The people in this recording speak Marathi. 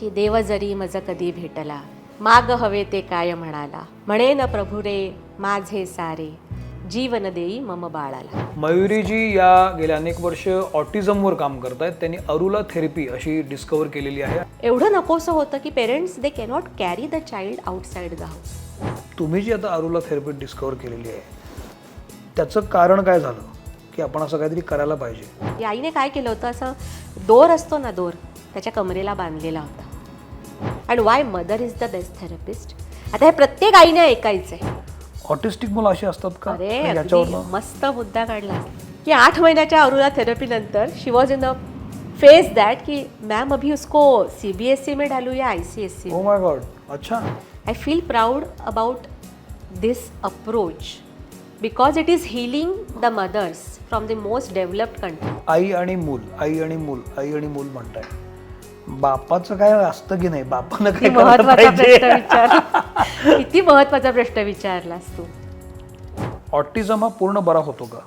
की देव जरी मज कधी भेटला, माग हवे ते काय म्हणाला, म्हणे न प्रभू रे माझे सारे, जीवन देई मम बाळाला. मयुरीजी या गेल्या अनेक वर्ष ऑटिझमवर काम करतायत. त्यांनी अरुला थेरपी अशी डिस्कवर केलेली आहे. एवढं नकोसं होतं की parents they cannot carry the child outside the house. तुम्ही जी आता अरुला थेरपी डिस्कवर केलेली आहे त्याचं कारण काय झालं की आपण असं काहीतरी करायला पाहिजे? या आईने काय केलं होतं, असं दोर असतो ना, दोर त्याच्या कमरेला बांधलेला होता. And Y mother is the best therapist. आता हे प्रत्येक आईने ऐकायचं आहे. ऑटिस्टिक मुलं अशी असतात का? अरे आणि अगदी याच्यावरनं मस्त मुद्दा काढला की 8 महिन्याच्या अरुला थेरपी नंतर she was in a phase that कि मैम अभी उसको CBSE में डालूं या ICSE. Oh my god. अच्छा. I feel proud about this approach because it is healing the mothers from the most developed country. आई आणि मूल, आई आणि मूल, आई आणि मूल म्हणताय. बापाचं काय असतं की नाही? बापानं काय करायला महत्वाचा पाहिजे? प्रश्न विचार. किती महत्वाचा प्रश्न विचारलास तू. ऑटिझम हा पूर्ण बरा होतो का?